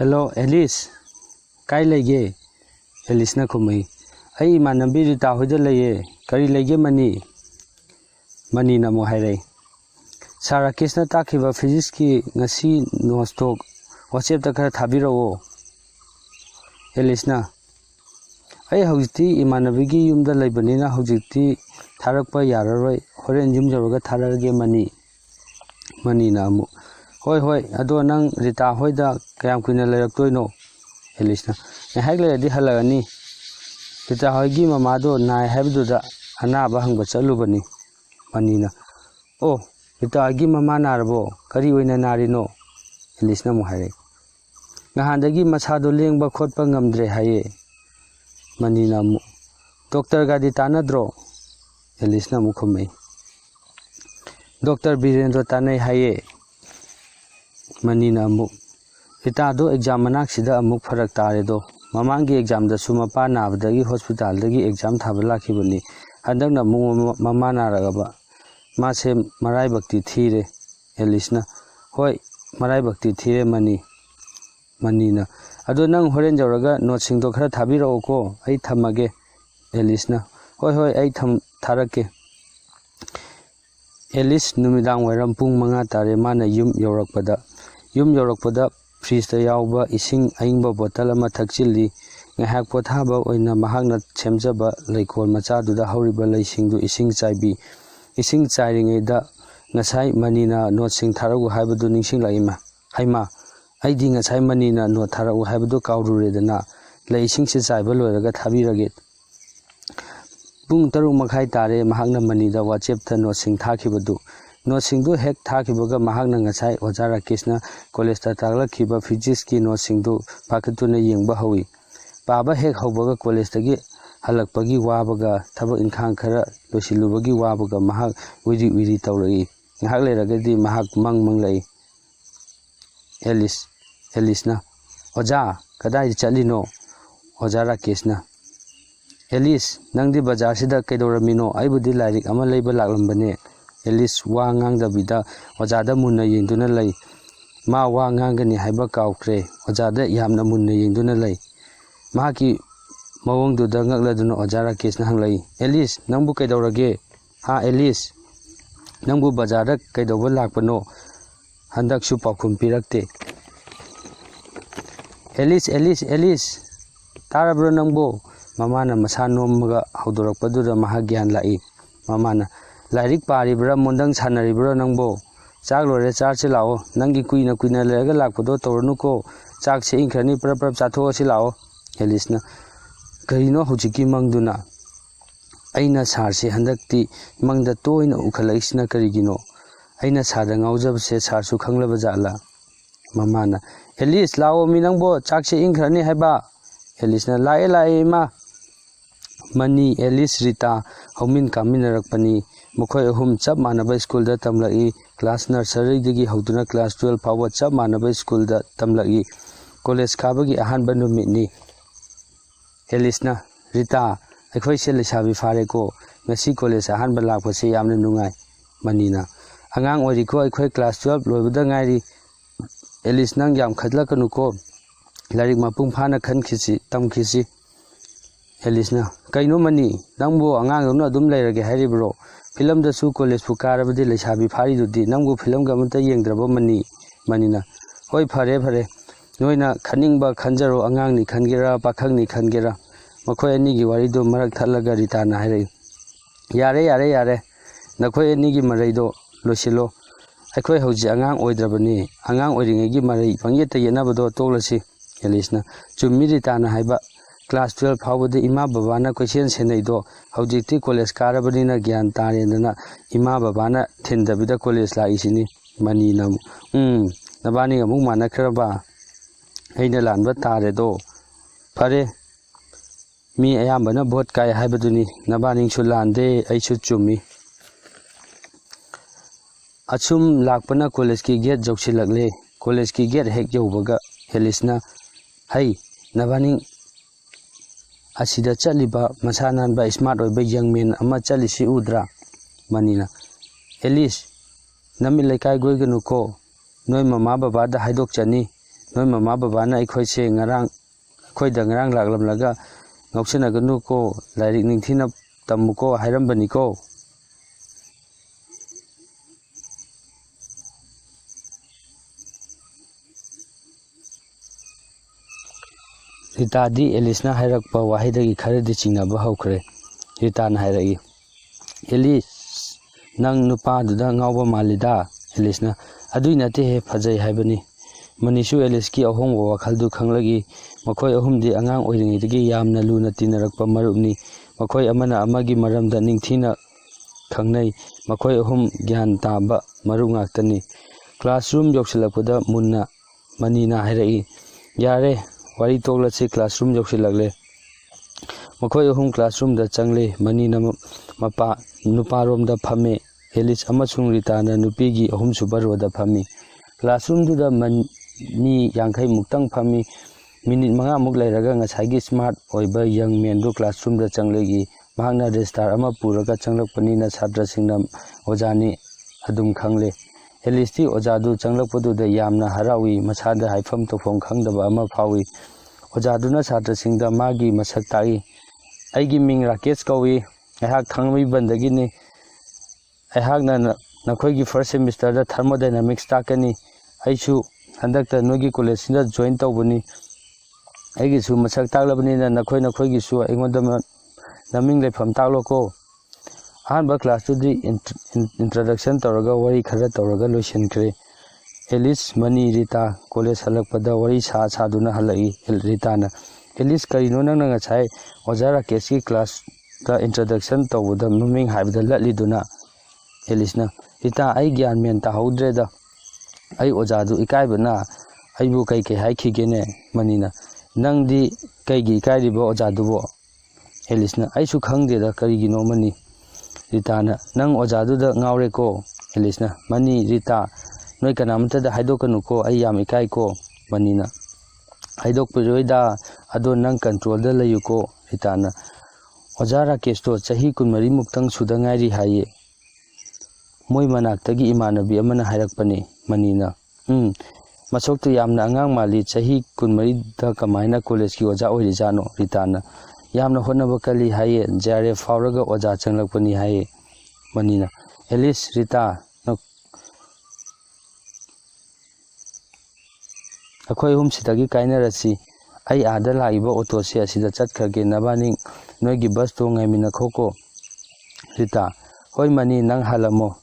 Hello, Alice. Kai lege? Alice na kumai. Ai manambi rita hoida leye. Kari lege mani. Mani na mo hairai. Sara kisna takiba physics ki ngasi no stock. WhatsApp ta kara thabiro. Alice na. Ai hojiti imanabi gi yumda laibanina hojiti tharakpa yararoi. Horen yum jaroga tharage mani. Mani na mo. Hoi ado nang rita hoida kayam kuina layaktoino. Alice na. Nahagla di halagani. Rita hoigi mamado na habduda anaba hangba chalubani. Mani na. Oh, rita hoigi mama narabo kari oina narino. Alice na mo hairai. Ngahandagi masado lengba khotpa ngamdre haye. Mani na mo. Doctor gadi tanadro. Alice na mo khumai. Doctor Birendra tanai haye. Mani na mo. Rita do exam manak sida amuk farak tare do. Mamangi exam da sumapa nabdagi hospital dagi exam thabala khibani. Handak na mo mama naragaba. Ma se marai bakti thire. Alice na. Hoi marai bakti thire mani. Mani na. Ado nang horen jawraga note sing do khara thabiro ko ai thamage. Alice na. Hoi ai tharake. Alice numidang wairam pung manga tare mana yum yorakpada. Yum yorakpada freeze ta yauba ising aingba bottle ama thakchili ngahak pothaba oina mahakna chemjaba leikol macha duda horiba leisingdu ising chaibi ising chairingeida ngasai manina note sing tharagu haibadu ningsing laima haima aidi ngasai manina no tharagu haibadu kaurure leising se chaiba loiraga thabirage pung tarung makhai tare mahakna manida WhatsApp ta note sing thakibadu note sing do hek thakibaga mahakna ngasai ojara kisna college ta taglakhiba physics ki note sing do pakatuna yengba hawi paba hek hawbaga college tagi halakpagi wabaga thaba inkhang khara losilubagi wabaga mahak wiri tawrai ngahak leragadi mahak mang lai Alice na oja kadai chalino ojara kisna Alice nangdi bazar sida kaidoramino aibudi lairik ama leiba laklambane Alice wa ngangdabida ojada munna yengduna lei ma wa ngangani haiba kaukre ojada yamna munna yengduna lei maki mawongduda ngakladuna ojara kisna hanglai Alice nangbu kaidorage ha Alice nangbu bazarda kaidoba lakpano handaksu pakhum pirakte Alice tarabro nangbo mamana masanomaga haudorakpaduda mahagyan lai mamana lairik paribra mondang sanaribra nangbo chak lore charche lao nangi kuina lega lakpodo tornuko chak se inkrani prap chatho si lao Alice na karino hujiki mangduna aina sarse handakti mangda toina ukhalaisna karigino aina sada ngaujabse sarsu khanglaba jala mamana Alice lao minangbo chak se inkrani haiba Alice na lae ma Mani Alice Rita haumin kaminarakpani mukhoi ahum chap manaba school da tamlai class nursery digi hauduna class 12 pawa chap manaba school da tamlai college khabagi ahanba numitni Alice na Rita akhoi se lesabi fare ko ngasi college ahanba lakpase yamna nungai manina angang ori ko akhoi class 12 loibada ngairi Alice nang yam khadlakanu ko larik mapung phana khankhisi tamkhisi Alice na kaino mani nangbo angang no adum lairage haribro film da su college pu karabadi lesabi phari dudi nangbo film ga mata yengdraba manina hoi phare noina khaningba khanjaro angang ni khangera pakhang ni khangera makhoi ani gi wari do marak thalaga Rita na hairai yare nakhoi ani gi marai do losilo akhoi hoji angang oidrabani angang oiringe gi marai pangyeta yenabado toglasi Alice na chummi Rita na haiba class 12 phawbadi ima babana question senaido hojikti college karabadina gyan tarendana ima babana thindabida college la isini mani nam nabani amuk manakraba aina lanba tare do phare mi ayambana vote kai haibaduni nabani sulande aisu chumi achum lakpana college ki gate joksilakle college ki gate hek yobaga Alice na hai nabani asida chaliba masanan ba smart oiba young man ama chalisi udra manina Alice nami lekai goiganu ko noi mama baba da haidok chani Noi mama babana aikoise ngarang aikoida ngarang laklamlaga ngausinaganu ko lairik ningthina tamuko hairambani ko. Ritadi Elisna hairakpa wahidagi kharadi chingnaba haukhre. Ritana hairagi, Elis nang nupa duda ngawba malida. Elisna adui nate he phajai haibani. Manisu Eliski ahongwa wakhaldu khanglagi makhoi ahumdi angang oiringidagi yamna luna tinarakpa marupni. Makhoi amana amagi maramda ningthina khangnai. Makhoi ahum gyan taba marup ngaktani. Classroom yoksilakpada munna manina hairagi, yare wari toklasi classroom yoksilagle. Makhoi ahum classroom da changle manina mapa nuparom da phame. Elis amasung Ritana nupigi ahum subaro da phami. Classroom du da mani yangkai muktang phami. Minute manga muk lairaga ngasagi smart oiba young man du classroom da changlegi. Mahakna register ama puraga changlakpanina chhatra singna ojani adum khangle. Elisti ojadu changlakpadu da yamna harawi masada haifam tofom khangdaba ama phawi. Ojaduna chhatra singda magi masak tai. Aigi ming Rakesh kawi. Aihak khangmi bandagini. Aihakna nakhoi first semester da thermodynamics takani. Aisu handakta nogi college sinda join tawbani. Aigisu masak taklabani na nakhoi gisu aingonda naming lepham takloko. Ahanba class to the introduction tawraga wari khara tawraga loisenkre. Elis Mani Rita college halakpada wari saduna halai Ritana. Elis karino nang ngasai Ojara Keski class da introduction tawda maming haibda latliduna. Elisna Rita ai gyan men tahaudre da. Ai ojadu ikaibana aibu kai haikhigene Manina. Nangdi kaigi ikairiba ojadubo. Elisna aisu khangde da karigino Mani. Ritana nang ojadu da ngawre ko. Elisna Mani Rita noi kanamta da haidokanu ko ai yam ikai ko. Manina haidokpiroida ado nang control da layu ko. Ritana Ojara Kesto chahi kunmari muktang suda ngairi haye. Moi manaktagi imanabi amana hairakpani. Manina masoktu yamna angang mali chahi kunmari da kamaina college ki oja oirijano. Ritana yamna honaba kali haye jare fauraga oja changlakpani haye. Manina Elis Rita akhoi hum sitagi kainarasi ai ada laiba auto se asida chatkhage nabani noigi bus to ngaimina khoko. Rita hoi Mani nang halamo.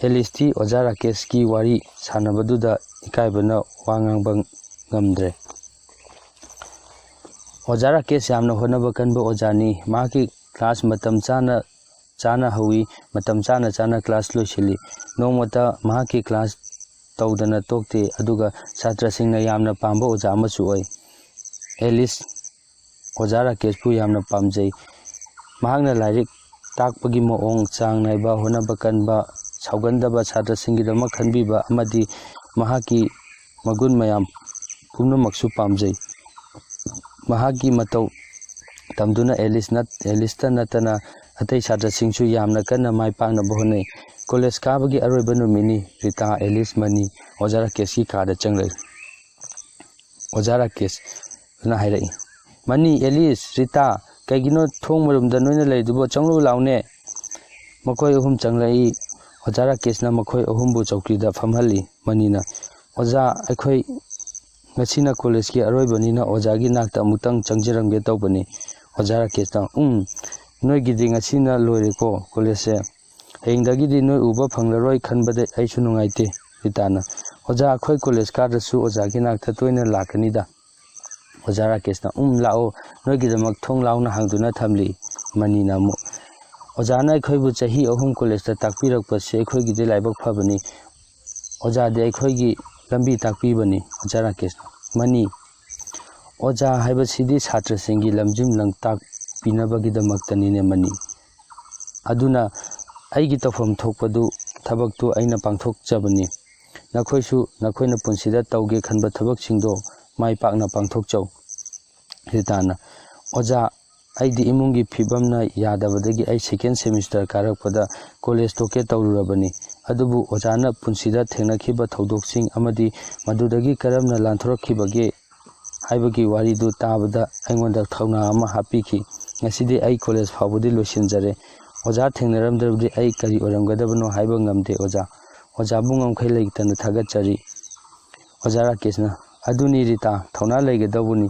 Elisti Ojara Keski wari sanabaduda ikaibana wangangbang ngamdre. Ojara Kes yamna honaba kanba ojani maki class matam chana hawi matam chana class loisili. Nomata mahaki class tawdana tokte aduga chhatra singna yamna pamba oja amasu oi. Elis Ojara Kespu yamna pamjai. Mahakna lairik takpagi moong chang naiba honaba kanba saugandaba chhatra singidama khanbiba amadi mahaki magun mayam pumnamaksu pamjai. Mahaki matau tamduna Elista natana atai chhatra singsu yamna kanna mai pangnaba honai. College kabagi aroiba numini Rita Elis Mani Ojara Keski kada changlai. Ojara Kes na hairai, Mani Elis Rita kaigino thong marumda noina leidubo changlu laune. Makhoi ahum changlai. Ojara Kesna makhoi ahumbu chaukrida famhali. Manina Oja akhoi ngachina college ki aroibanina ojagi nakta amutang changjiramge tawbani. Ojara Kesna noigidi ngachina loireko college se hengdagidi noi uba phanglaroi khanbade aisu nungaite. Ritana Oja akhoi college kadasu ojagi nakta toina lakanida. Ojara Kesna lao noigidamak thong launa hangduna thamli. Manina mu Ojana akhoi chahi ahum college ta takpirakpase akhoi gi laibak phabani. Oja de akhoi gi lambi takpibani. Ojara Kesna Mani Oja haibasidi chhatra singi lamjim langtak pinabagidamaktani Mani. Aduna aigi tafam thokpadu thabaktu aina pangthokjabani. Nakhoisu nakhoina punsida tawge khanba thabak singdo mai pakna pangthokchau. Ritana Oja aidi imungi phibamna yadabadagi ai second semester karakpada college toke tawrurabani. ꯑꯗꯨꯕꯨ ꯑꯣꯖꯥꯅ ꯄꯨꯟꯁꯤꯗ ꯊꯦꯡꯅꯈꯤꯕ ꯊꯧꯗꯣꯛꯁꯤꯡ ꯑꯃꯗꯤ ꯃꯗꯨꯗꯒꯤ ꯀꯔꯝꯅ ꯂꯥꯟꯊꯣꯔꯛꯈꯤꯕꯒꯦ ꯍꯥꯏꯕꯒꯤ ꯋꯥꯔꯤꯗꯨ ꯇꯥꯕꯗ ꯑꯩꯉꯣꯟꯗ ꯊꯧꯅꯥ ꯑꯃ ꯍꯥꯞꯄꯤꯈꯤ꯫ ꯉꯁꯤꯗꯤ ꯑꯩ ꯀꯣꯂꯦꯖ ꯐꯥꯎꯕꯗꯤ ꯂꯣꯏꯁꯤꯟꯖꯔꯦ꯫ ꯑꯣꯖꯥ ꯊꯦꯡꯅꯔꯝꯗ꯭ꯔꯕꯗꯤ ꯑꯩ ꯀꯔꯤ ꯑꯣꯏꯔꯝꯒꯗꯕꯅꯣ ꯍꯥꯏꯕ ꯉꯝꯗꯦ ꯑꯣꯖꯥ꯫ ꯑꯣꯖꯥꯕꯨ ꯉꯝꯈꯩ ꯂꯩꯇꯅ ꯊꯥꯒꯠꯆꯔꯤ꯫ ꯑꯣꯖꯥ ꯔꯥꯀꯦꯁꯅ: ꯑꯗꯨꯅꯤ ꯔꯤꯇꯥ, ꯊꯧꯅꯥ ꯂꯩꯒꯗꯧꯕꯅꯤ,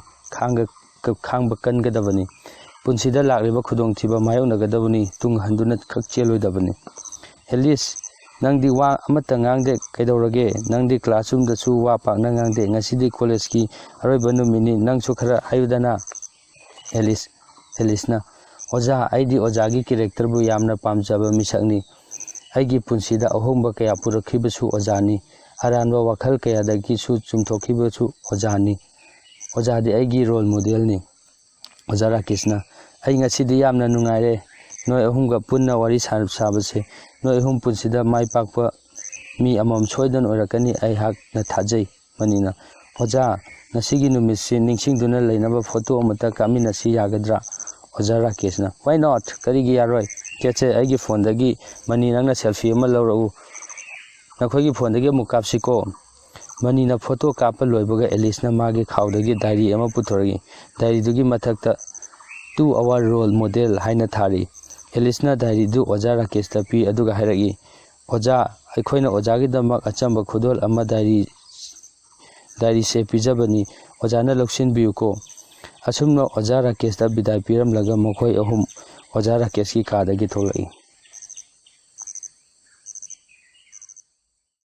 ꯈꯥꯡꯕ ꯀꯟꯒꯗꯕꯅꯤ, ꯄꯨꯟꯁꯤꯗ ꯂꯥꯛꯂꯤꯕ ꯈꯨꯗꯣꯡꯊꯤꯕ ꯃꯥꯌꯣꯛꯅꯒꯗꯕꯅꯤ, ꯇꯨꯡ ꯍꯟꯗꯨꯅ ꯈꯛ ꯆꯦꯜꯂꯣꯏꯗꯕꯅꯤ꯫ ꯑꯦꯂꯤꯁ: ꯅꯪꯗꯤ ꯋꯥ ꯑꯃꯠꯇ ꯉꯥꯡꯗꯦ, ꯀꯩꯗꯧꯔꯒꯦ? ꯅꯪꯗꯤ ꯀ꯭ꯂꯥꯁꯔꯨꯝꯗꯁꯨ ꯋꯥ ꯄꯥꯛꯅ ꯉꯥꯡꯗꯦ, ꯉꯁꯤꯗꯤ ꯀꯣꯂꯦꯖꯀꯤ ꯑꯔꯣꯏꯕ ꯅꯨꯃꯤꯠꯅꯤ, ꯅꯪꯁꯨ ꯈꯔ ꯍꯥꯏꯌꯨꯗꯅ꯫ ꯑꯦꯂꯤꯁꯅ: ꯑꯣꯖꯥ, ꯑꯩꯗꯤ ꯑꯣꯖꯥꯒꯤ ꯀꯦꯔꯦꯛꯇꯔꯕꯨ ꯌꯥꯝꯅ ꯄꯥꯝꯖꯕ ꯃꯤꯁꯛꯅꯤ꯫ ꯑꯩꯒꯤ ꯄꯨꯟꯁꯤꯗ ꯑꯍꯣꯡꯕ ꯀꯌꯥ ꯄꯨꯔꯛꯈꯤꯕꯁꯨ ꯑꯣꯖꯥꯅꯤ, ꯑꯔꯥꯟꯕ ꯋꯥꯈꯜ ꯀꯌꯥꯗꯒꯤꯁꯨ ꯆꯨꯝꯊꯣꯛꯈꯤꯕꯁꯨ ꯑꯣꯖꯥꯅꯤ꯫ ꯑꯣꯖꯥꯗꯤ ꯑꯩꯒꯤ ꯔꯣꯜ ꯃꯣꯗꯦꯜꯅꯤ꯫ ꯑꯣꯖꯥ ꯔꯥꯀꯦꯁꯅ: ꯑꯩ ꯉꯁꯤꯗꯤ ꯌꯥꯝꯅ ꯅꯨꯡꯉꯥꯏꯔꯦ, ꯅꯣꯏ ꯑꯍꯨꯝꯒ ꯄꯨꯟꯅ ꯋꯥꯔꯤ ꯁꯥꯕꯁꯦ꯫ ꯅꯣꯏ ꯑꯍꯨꯝ ꯄꯨꯟꯁꯤꯗ ꯃꯥꯏ ꯄꯥꯛꯄ ꯃꯤ ꯑꯃꯃꯝ ꯁꯣꯏꯗꯅ ꯑꯣꯏꯔꯛꯀꯅꯤ ꯑꯩꯍꯥꯛꯅ ꯊꯥꯖꯩ꯫ ꯃꯅꯤꯅ: ꯑꯣꯖꯥ, ꯉꯁꯤꯒꯤ ꯅꯨꯃꯤꯠꯁꯤ ꯅꯤꯡꯁꯤꯡꯗꯨꯅ ꯂꯩꯅꯕ ꯐꯣꯇꯣ ꯑꯃꯠꯇ ꯀꯥꯞꯃꯤꯟꯅꯁꯤ ꯌꯥꯒꯗ꯭ꯔꯥ? ꯑꯣꯖꯥ ꯔꯥꯀꯦꯁꯅ: ꯋꯥꯏ ꯅꯣꯠ? ꯀꯔꯤꯒꯤ ꯌꯥꯔꯣꯏ? ꯆꯦ ꯑꯩꯒꯤ ꯐꯣꯟꯗꯒꯤ, ꯃꯅꯤ ꯅꯪꯅ ꯁꯦꯜꯐꯤ ꯑꯃ ꯂꯧꯔꯛꯎ, ꯅꯈꯣꯏꯒꯤ ꯐꯣꯟꯗꯒꯤ ꯑꯃꯨꯛ ꯀꯥꯞꯁꯤꯀꯣ꯫ ꯃꯅꯤꯅ ꯐꯣꯇꯣ ꯀꯥꯞꯄ ꯂꯣꯏꯕꯒ ꯑꯦꯂꯤꯁꯅ ꯃꯥꯒꯤ ꯈꯥꯎꯗꯒꯤ ꯗꯥꯏꯔꯤ ꯑꯃ ꯄꯨꯊꯣꯔꯛꯏ꯫ ꯗꯥꯏꯔꯤꯗꯨꯒꯤ ꯃꯊꯛꯇ "ꯇꯨ ꯑꯋꯥꯔ ꯔꯣꯜ ꯃꯣꯗꯦꯜ" ꯍꯥꯏꯅ ꯊꯥꯔꯤ꯫ ꯑꯦꯂꯤꯁꯅ ꯗꯥꯏꯔꯤꯗꯨ ꯑꯣꯖꯥ ꯔꯥꯀꯦꯁꯇ ꯄꯤ ꯑꯗꯨꯒ ꯍꯥꯏꯔꯛꯏ, ꯑꯣꯖꯥ, ꯑꯩꯈꯣꯏꯅ ꯑꯣꯖꯥꯒꯤꯗꯃꯛ ꯑꯆꯝꯕ ꯈꯨꯗꯣꯜ ꯑꯃ ꯗꯥꯏꯔꯤꯁꯦ ꯄꯤꯖꯕꯅꯤ, ꯑꯣꯖꯥꯅ ꯂꯧꯁꯤꯟꯕꯤꯌꯨꯀꯣ꯫ ꯑꯁꯨꯝꯅ ꯑꯣꯖꯥ ꯔꯥꯀꯦꯁꯇ ꯕꯤꯗꯥꯏ ꯄꯤꯔꯝꯂꯒ ꯃꯈꯣꯏ ꯑꯍꯨꯝ ꯑꯣꯖꯥ ꯔꯥꯀꯦꯁꯀꯤ ꯀꯥꯗꯒꯤ ꯊꯣꯛꯂꯛꯏ꯫